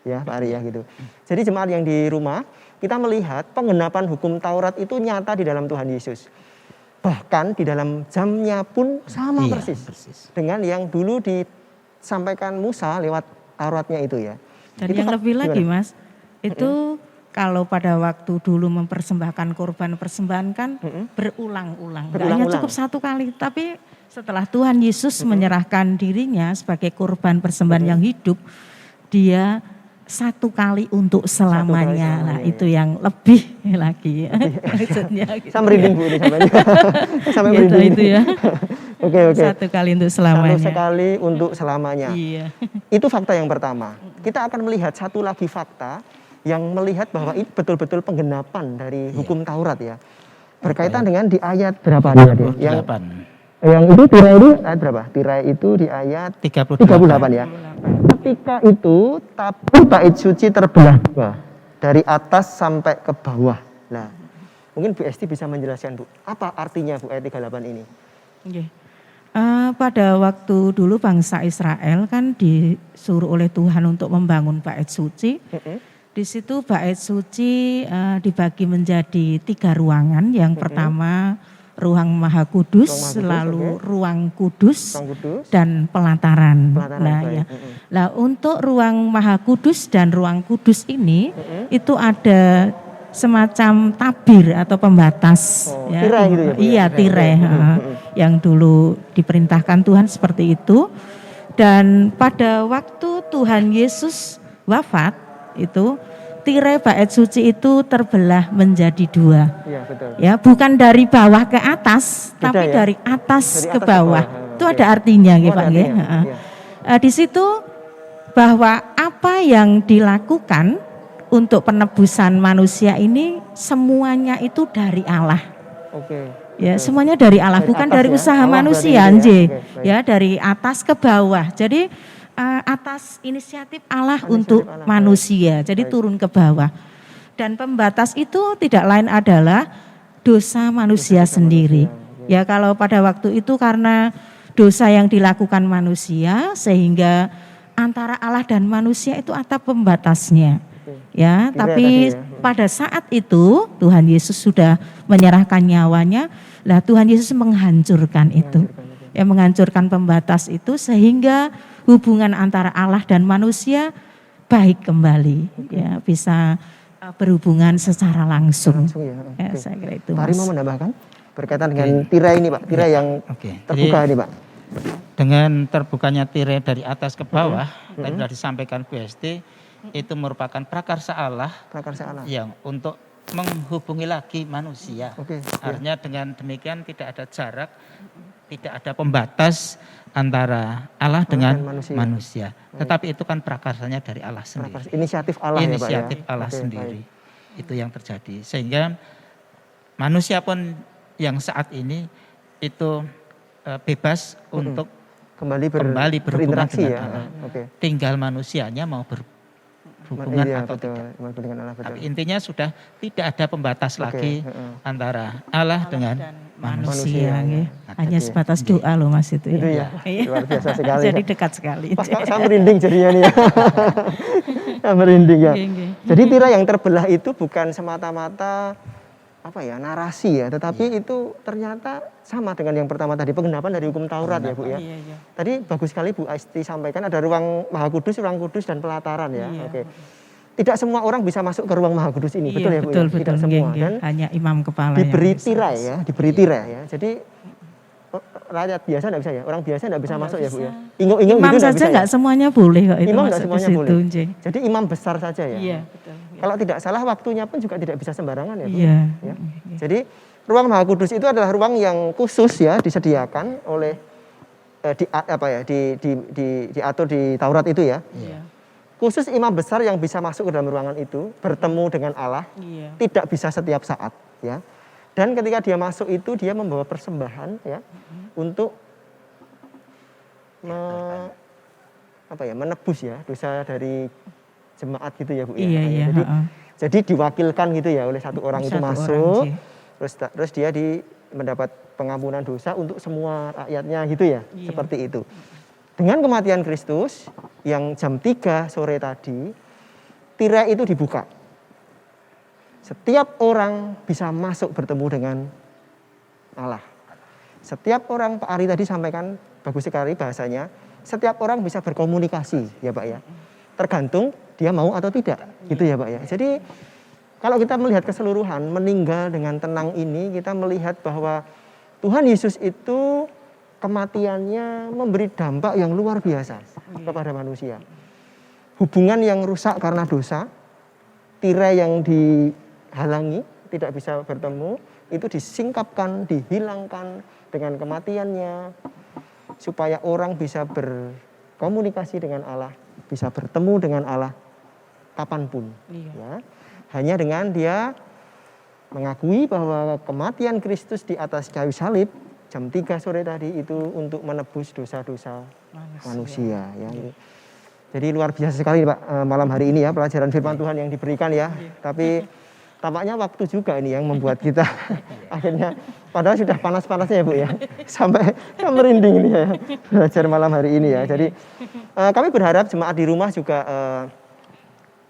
Ya Pak Ari ya gitu. Jadi jemaat yang di rumah, kita melihat penggenapan hukum Taurat itu nyata di dalam Tuhan Yesus. Bahkan di dalam jamnya pun sama persis dengan yang dulu disampaikan Musa lewat Tauratnya itu ya. Dan itu yang lebih lagi gimana? Mas, itu kalau pada waktu dulu mempersembahkan korban persembahan kan berulang-ulang. Gak hanya cukup satu kali, tapi setelah Tuhan Yesus menyerahkan dirinya sebagai korban persembahan yang hidup, dia satu kali untuk selamanya. Nah, itu yang lebih lagi ya. Maksudnya gitu. Saya merinding Bu ini sampai Gitu, merinding. itu ya. Oke. Satu kali untuk selamanya. Satu sekali untuk selamanya. Iya. Itu fakta yang pertama. Kita akan melihat satu lagi fakta yang melihat bahwa ini betul-betul penggenapan dari hukum Taurat ya. Berkaitan dengan di ayat berapa dia? Yang Yang itu tirai itu ayat berapa? Tirai itu di ayat 38. 38 ya. Ketika itu tabur bait suci terbelah dua, dari atas sampai ke bawah. Nah, mungkin Bu Esti bisa menjelaskan Bu, apa artinya Bu ayat 38 ini? Oke. Pada waktu dulu bangsa Israel kan disuruh oleh Tuhan untuk membangun bait suci. Di situ bait suci dibagi menjadi 3 ruangan. Yang pertama ruang Maha Kudus, lalu ruang kudus, dan pelataran. Nah, ya. Nah, untuk ruang Maha Kudus dan ruang kudus ini itu ada semacam tabir atau pembatas. Ya. Tirai gitu ya Bu? Iya, tirai. Yang dulu diperintahkan Tuhan seperti itu. Dan pada waktu Tuhan Yesus wafat itu tirai bait suci itu terbelah menjadi 2. Iya, betul. Ya, bukan dari bawah ke atas, Beda tapi ya? dari atas Dari ke atas ke bawah. bawah. Itu ada artinya, Oh, gitu, ada Pak. artinya. Iya. Di situ bahwa apa yang dilakukan untuk penebusan manusia ini semuanya itu dari Allah. Oke. Ya, semuanya dari Allah, Dari bukan atas dari ya? usaha Allah manusia, berarti gitu ya? Anje. Oke, baik. Ya, dari atas ke bawah. Jadi atas inisiatif Allah untuk Allah, manusia. Jadi Baik. turun ke bawah. Dan pembatas itu tidak lain adalah dosa manusia sendiri. Ya, kalau pada waktu itu karena dosa yang dilakukan manusia sehingga antara Allah dan manusia itu ada pembatasnya. Ya, Tirai tapi tadi ya. pada saat itu Tuhan Yesus sudah menyerahkan nyawanya. Lah Tuhan Yesus menghancurkan itu. Ya, menghancurkan pembatas itu sehingga hubungan antara Allah dan manusia baik kembali. Ya, bisa berhubungan secara langsung. Ya. Ya, saya kira itu. Pak Ari Mas. mau menambahkan berkaitan dengan tirai ini Pak, tirai yang terbuka ini Pak. Dengan terbukanya tirai dari atas ke bawah, tadi sudah disampaikan Bu Esti, itu merupakan prakarsa Allah, yang untuk menghubungi lagi manusia. Artinya dengan demikian tidak ada jarak, tidak ada pembatas antara Allah dengan manusia. Tetapi itu kan prakarsanya dari Allah sendiri. Inisiatif Allah Inisiatif ya Pak ya? Allah sendiri. Itu yang terjadi. Sehingga manusia pun yang saat ini itu bebas untuk kembali berhubungan dengan Allah. Tinggal manusianya mau berhubungan atau tidak. Tapi intinya sudah tidak ada pembatas lagi antara Allah dengan manusia. Hanya sebatas doa loh Mas itu ya. Luar biasa sekali. Jadi dekat sekali. Saya merinding jadinya nih ya. Saya merinding ya. Jadi tirai yang terbelah itu bukan semata-mata narasi ya, tetapi itu ternyata sama dengan yang pertama tadi, penggenapan dari hukum Taurat ya Bu ya. Tadi bagus sekali Bu Esti sampaikan ada ruang Maha Kudus, ruang kudus dan pelataran ya. Tidak semua orang bisa masuk ke ruang Maha Kudus ini, betul ya Bu? Betul. Tidak semua. Dan hanya imam kepala diberi tirai ya, diberi tirai ya. Jadi rakyat biasa tidak bisa ya, orang biasa tidak bisa masuk ya Bu ya. Ingung-ingung imam gitu saja nggak semuanya boleh kok itu imam masuk nggak semuanya ke situ. Boleh. Jadi imam besar saja ya. Iya, betul. Kalau tidak salah waktunya pun juga tidak bisa sembarangan ya Bu. Iya. Ya. Jadi ruang Maha Kudus itu adalah ruang yang khusus ya, disediakan oleh diatur di Taurat itu ya. Khusus imam besar yang bisa masuk ke dalam ruangan itu, bertemu dengan Allah, tidak bisa setiap saat ya. Dan ketika dia masuk itu dia membawa persembahan ya untuk menebus ya dosa dari jemaat gitu ya Bu ya. Jadi diwakilkan gitu ya oleh satu orang itu masuk, terus dia mendapat pengampunan dosa untuk semua rakyatnya gitu ya, seperti itu. Dengan kematian Kristus yang jam 3 sore tadi, tirai itu dibuka. Setiap orang bisa masuk bertemu dengan Allah. Setiap orang, Pak Ari tadi sampaikan bagus sekali bahasanya, setiap orang bisa berkomunikasi ya Pak ya. Tergantung dia mau atau tidak, gitu ya Pak ya. Jadi kalau kita melihat keseluruhan, meninggal dengan tenang ini, kita melihat bahwa Tuhan Yesus itu kematiannya memberi dampak yang luar biasa kepada manusia. Hubungan yang rusak karena dosa, tirai yang dihalangi, tidak bisa bertemu, itu disingkapkan, dihilangkan dengan kematiannya, supaya orang bisa berkomunikasi dengan Allah, bisa bertemu dengan Allah kapanpun. Ya. Hanya dengan dia mengakui bahwa kematian Kristus di atas kayu salib jam 3 sore tadi itu untuk menebus dosa-dosa manusia ya. Jadi luar biasa sekali Pak malam hari ini ya pelajaran firman Tuhan yang diberikan ya. Tapi tampaknya waktu juga ini yang membuat kita akhirnya padahal sudah panas-panasnya ya Bu ya. Sampai merinding ini ya belajar malam hari ini ya. Jadi kami berharap jemaat di rumah juga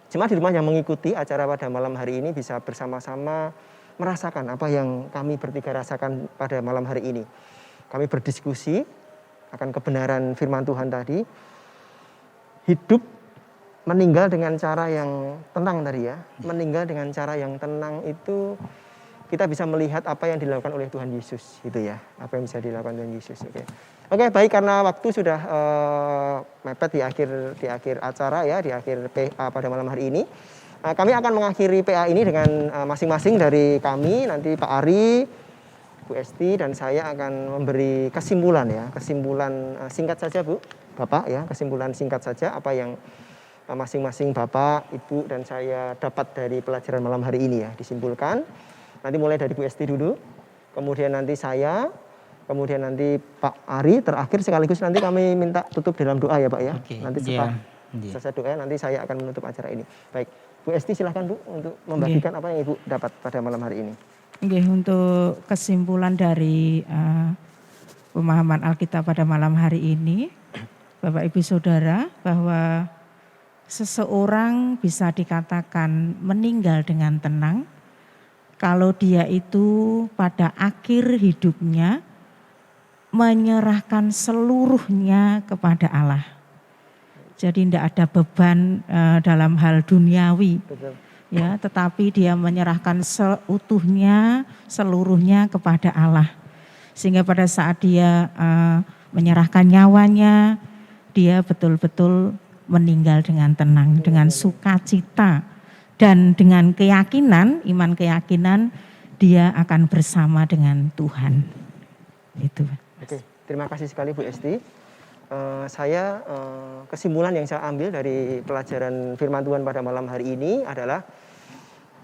jemaat di rumah yang mengikuti acara pada malam hari ini bisa bersama-sama merasakan apa yang kami bertiga rasakan pada malam hari ini. Kami berdiskusi akan kebenaran firman Tuhan tadi. Hidup meninggal dengan cara yang tenang tadi ya. Meninggal dengan cara yang tenang itu kita bisa melihat apa yang dilakukan oleh Tuhan Yesus itu ya. Apa yang bisa dilakukan Tuhan Yesus. Oke, baik karena waktu sudah mepet di akhir acara ya, di akhir PA pada malam hari ini. Kami akan mengakhiri PA ini dengan masing-masing dari kami nanti Pak Ari, Bu Esti dan saya akan memberi kesimpulan ya, kesimpulan singkat saja Bu. Bapak ya, kesimpulan singkat saja apa yang masing-masing Bapak, Ibu dan saya dapat dari pelajaran malam hari ini ya, disimpulkan. Nanti mulai dari Bu Esti dulu, kemudian nanti saya, kemudian nanti Pak Ari, terakhir sekaligus nanti kami minta tutup dalam doa ya Pak ya. Oke, nanti setelah selesai doa nanti saya akan menutup acara ini. Baik, Bu Esti silahkan Bu untuk membagikan apa yang Ibu dapat pada malam hari ini. Oke, untuk kesimpulan dari pemahaman Alkitab pada malam hari ini, Bapak Ibu Saudara, bahwa seseorang bisa dikatakan meninggal dengan tenang kalau dia itu pada akhir hidupnya menyerahkan seluruhnya kepada Allah. Jadi tidak ada beban dalam hal duniawi. Betul. Ya, tetapi dia menyerahkan seutuhnya, seluruhnya kepada Allah. Sehingga pada saat dia menyerahkan nyawanya, dia betul-betul meninggal dengan tenang, dengan sukacita dan dengan keyakinan, iman keyakinan dia akan bersama dengan Tuhan. Itu. Oke, terima kasih sekali Bu Esti. Saya kesimpulan yang saya ambil dari pelajaran firman Tuhan pada malam hari ini adalah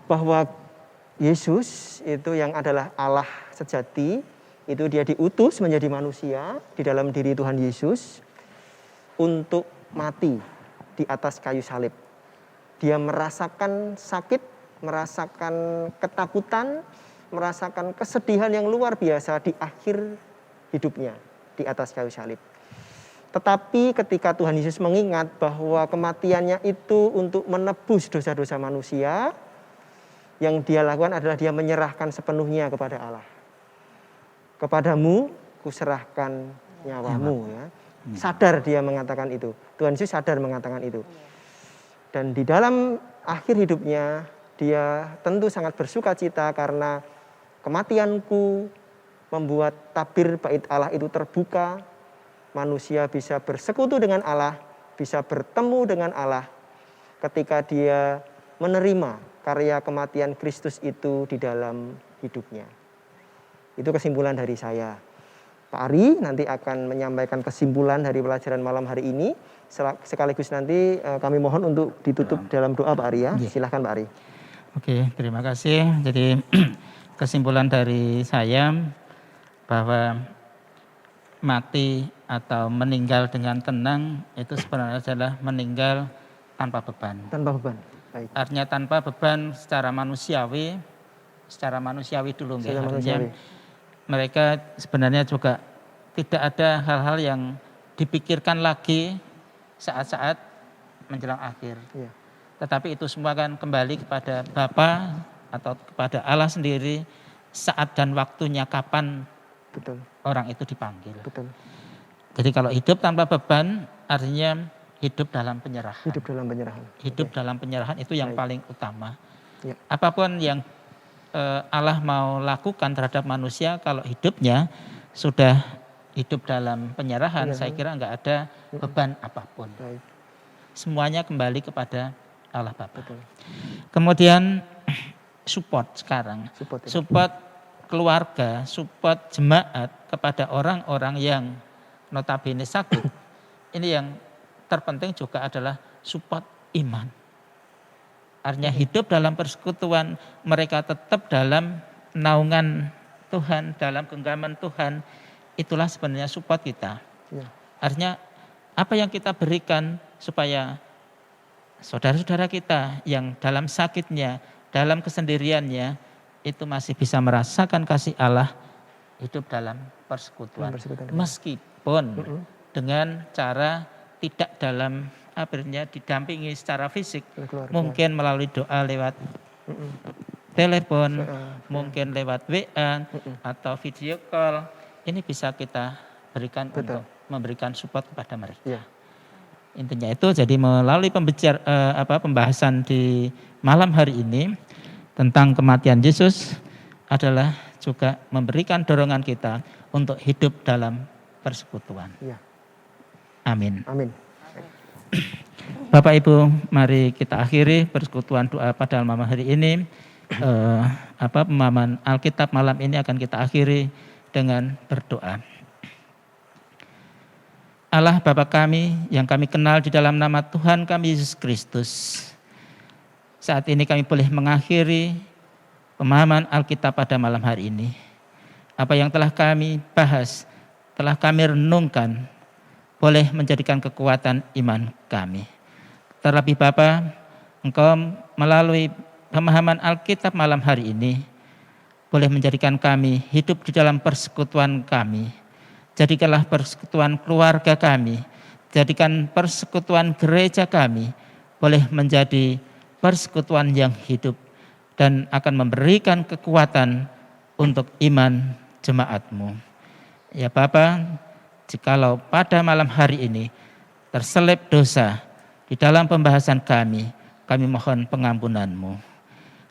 bahwa Yesus itu yang adalah Allah sejati, itu dia diutus menjadi manusia di dalam diri Tuhan Yesus untuk mati di atas kayu salib. Dia merasakan sakit, merasakan ketakutan, merasakan kesedihan yang luar biasa di akhir hidupnya di atas kayu salib. Tetapi ketika Tuhan Yesus mengingat bahwa kematiannya itu untuk menebus dosa-dosa manusia, yang dia lakukan adalah dia menyerahkan sepenuhnya kepada Allah. Kepadamu kuserahkan nyawamu ya. Sadar dia mengatakan itu. Tuhan Yesus sadar mengatakan itu. Dan di dalam akhir hidupnya dia tentu sangat bersuka cita karena kematianku membuat tabir bait Allah itu terbuka. Manusia bisa bersekutu dengan Allah, bisa bertemu dengan Allah ketika dia menerima karya kematian Kristus itu di dalam hidupnya. Itu kesimpulan dari saya. Pak Ari nanti akan menyampaikan kesimpulan dari pelajaran malam hari ini. Sekaligus nanti kami mohon untuk ditutup dalam doa Pak Ari ya. Silahkan Pak Ari. Oke, terima kasih. Jadi kesimpulan dari saya bahwa mati atau meninggal dengan tenang itu sebenarnya adalah meninggal tanpa beban. Tanpa beban. Baik. Artinya tanpa beban secara manusiawi dulu. Secara manusiawi. Mereka sebenarnya juga tidak ada hal-hal yang dipikirkan lagi saat-saat menjelang akhir. Ya. Tetapi itu semua kan kembali kepada Bapa atau kepada Allah sendiri saat dan waktunya kapan Betul. orang itu dipanggil. Betul. Jadi kalau hidup tanpa beban artinya hidup dalam penyerahan. Hidup dalam penyerahan. Hidup dalam penyerahan itu yang paling utama. Ya. Apapun yang Allah mau lakukan terhadap manusia kalau hidupnya sudah hidup dalam penyerahan, saya kira enggak ada beban apapun. Baik. Semuanya kembali kepada Allah Bapa. Betul. Kemudian support sekarang. Support keluarga, support jemaat kepada orang-orang yang notabene sakit. Ini yang terpenting juga adalah support iman. Artinya hidup dalam persekutuan, mereka tetap dalam naungan Tuhan, dalam genggaman Tuhan, itulah sebenarnya support kita. Ya. Artinya apa yang kita berikan supaya saudara-saudara kita yang dalam sakitnya, dalam kesendiriannya, itu masih bisa merasakan kasih Allah, hidup dalam persekutuan. Meskipun dengan cara tidak dalam didampingi secara fisik, mungkin melalui doa lewat telepon, mungkin lewat WA atau video call, ini bisa kita berikan untuk memberikan support kepada mereka. Ya. Intinya itu, jadi melalui pembahasan di malam hari ini tentang kematian Yesus adalah juga memberikan dorongan kita untuk hidup dalam persekutuan. Ya. Amin. Amin. Bapak Ibu, mari kita akhiri persekutuan doa pada malam hari ini. Pemahaman Alkitab malam ini akan kita akhiri dengan berdoa. Allah Bapa kami yang kami kenal di dalam nama Tuhan kami Yesus Kristus. Saat ini kami boleh mengakhiri pemahaman Alkitab pada malam hari ini. Apa yang telah kami bahas, telah kami renungkan, boleh menjadikan kekuatan iman kami. Terlebih Bapa, Engkau melalui pemahaman Alkitab malam hari ini, boleh menjadikan kami hidup di dalam persekutuan kami. Jadikanlah persekutuan keluarga kami, jadikan persekutuan gereja kami, boleh menjadi persekutuan yang hidup dan akan memberikan kekuatan untuk iman jemaat-Mu. Ya Bapa, jikalau pada malam hari ini terselip dosa di dalam pembahasan kami mohon pengampunan-Mu.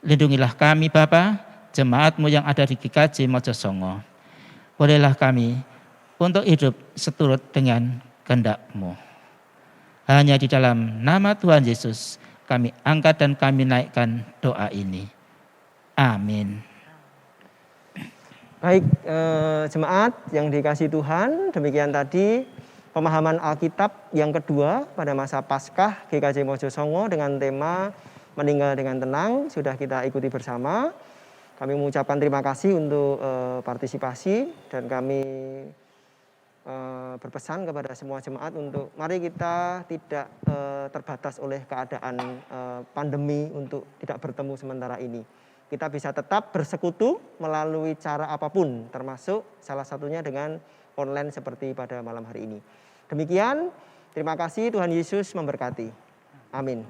Lindungilah kami Bapa, jemaat-Mu yang ada di GKJ Mojosongo. Bolehlah kami untuk hidup seturut dengan kehendak-Mu. Hanya di dalam nama Tuhan Yesus kami angkat dan kami naikkan doa ini. Amin. Baik, jemaat yang dikasihi Tuhan, demikian tadi pemahaman Alkitab yang kedua pada masa Paskah GKJ Mojosongo dengan tema meninggal dengan tenang sudah kita ikuti bersama. Kami mengucapkan terima kasih untuk partisipasi dan kami berpesan kepada semua jemaat untuk mari kita tidak terbatas oleh keadaan pandemi untuk tidak bertemu sementara ini. Kita bisa tetap bersekutu melalui cara apapun, termasuk salah satunya dengan online seperti pada malam hari ini. Demikian, terima kasih, Tuhan Yesus memberkati. Amin.